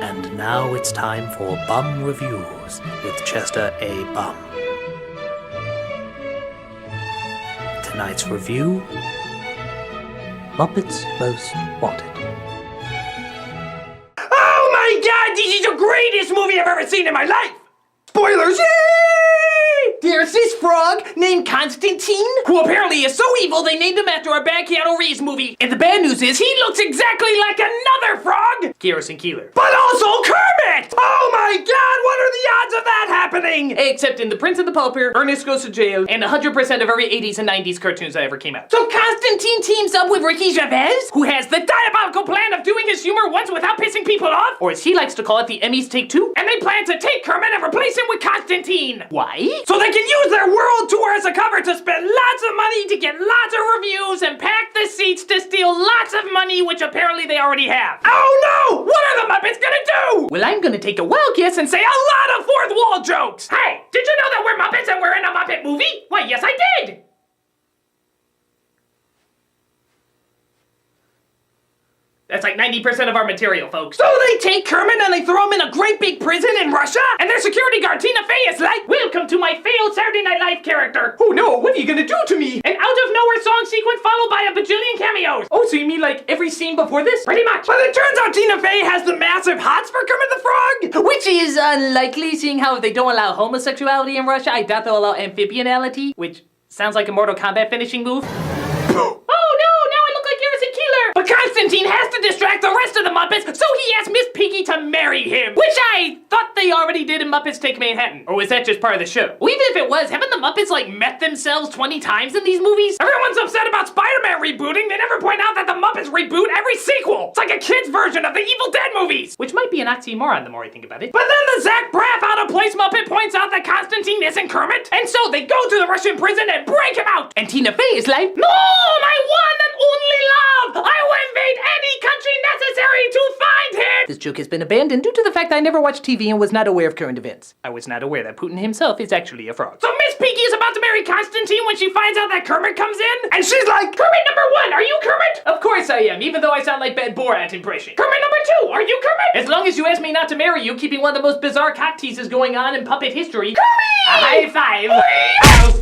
And now it's time for Bum Reviews with Chester A. Bum. Tonight's review, Muppets Most Wanted. Oh my god, this is the greatest movie I've ever seen in my life! Spoilers, yay! There's this frog named Constantine, who apparently is so evil they named him after a bad Keanu Reeves movie. And the bad news is he looks exactly like another frog! Garrison Keillor. But also Kermit! Oh my god, what are the odds of that happening? Except in The Prince and the Pauper, Ernest Goes to Jail, and 100% of every 80s and 90s cartoons that ever came out. So Constantine teams up with Ricky Gervais, who has the diabolical plan of doing his humor once without pissing people off, or as he likes to call it, the Emmys Take Two, and they plan to take Kermit and replace him with Constantine. Why? So they can use their world tour as a cover to spend lots of money to get lots of reviews and pack the seats to steal lots of money, which apparently they already have. Oh no! What are the Muppets gonna do? Well, I'm gonna take a wild guess and say a lot of fourth wall jokes. Hey, did you know that we're Muppets and we're in a Muppet movie? Why, yes I did! That's like 90% of our material, folks. So they take Kermit and they throw him in a great big prison in Russia? And their security guard, Tina Fey, is like, "Welcome to my failed Saturday Night Live character." Oh no, what are you gonna do to me? An out-of-nowhere song sequence followed by a bajillion cameos. Oh, so you mean like every scene before this? Pretty much. But it turns out Tina Fey has the massive hots for Kermit the Frog. Which is unlikely, seeing how if they don't allow homosexuality in Russia, I doubt they'll allow amphibianality, which sounds like a Mortal Kombat finishing move. But Constantine has to distract the rest of the Muppets, so he asks Miss Piggy to marry him. Which I thought they already did in Muppets Take Manhattan. Or was that just part of the show? Well, even if it was, haven't the Muppets like met themselves 20 times in these movies? Everyone's upset about Spider-Man rebooting. They never point out that the Muppets reboot every sequel. It's like a kid's version of the Evil Dead movies. Which might be an oxymoron the more I think about it. But then the Zach Braff out-of-place Muppet points out that Constantine isn't Kermit. And so they go to the Russian prison and break him out. And Tina Fey is like, "No, my one and only love! I will invade any country necessary to find him!" This joke has been abandoned due to the fact I never watched TV and was not aware of current events. I was not aware that Putin himself is actually a frog. So Miss Piggy is about to marry Constantine when she finds out that Kermit comes in, and she's like, "Kermit number one, are you Kermit?" Of course I am, even though I sound like bad Borat impression. "Kermit number two, are you Kermit?" "As long as you ask me not to marry you, keeping one of the most bizarre cock teases going on in puppet history." Kermit! A high five.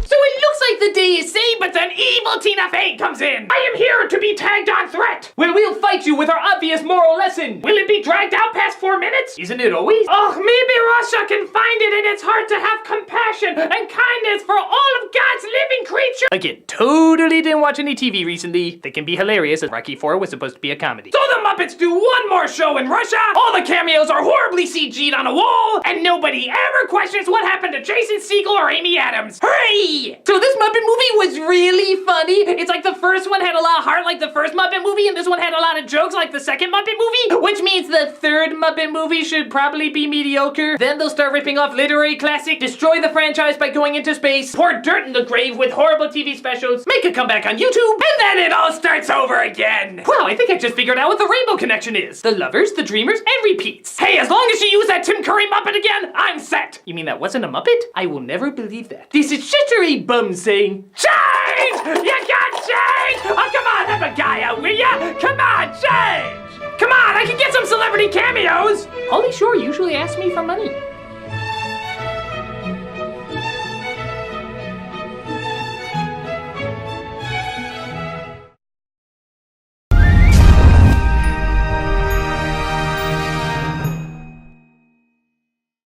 So it looks like the day is saved, but then evil Tina Fey comes in. "I am here to be tagged on threat. We'll fight you with our obvious moral lesson. Will it be dragged out past 4 minutes? Isn't it always? Oh, maybe Russia can find it in its heart to have compassion and kindness for all of God's living creatures." Again, totally didn't watch any TV recently. They can be hilarious, as Rocky IV was supposed to be a comedy. So the Muppets do one more show in Russia. All the cameos are horribly CG'd on a wall, and nobody ever questions what happened to Jason Segel or Amy Adams. Hooray! So this Muppet movie was really funny. It's like the first one had a lot of heart like the first Muppet movie, and this one had a lot of jokes like the second Muppet movie, which means the third Muppet movie should probably be mediocre. Then they'll start ripping off literary classics, destroy the franchise by going into space, pour dirt in the grave with horrible TV specials, make a comeback on YouTube, and then it all starts over again. Wow, I think I just figured out what the Rainbow Connection is. The lovers, the dreamers, and repeats. Hey, as long as you use that Tim Curry Muppet again, I'm set. You mean that wasn't a Muppet? I will never believe that. This is Chester A. Bum saying, change! You got change! Oh, come on, help a guy out, will ya? Come on, change! Come on, I can get some celebrity cameos! Pauly Shore usually asks me for money.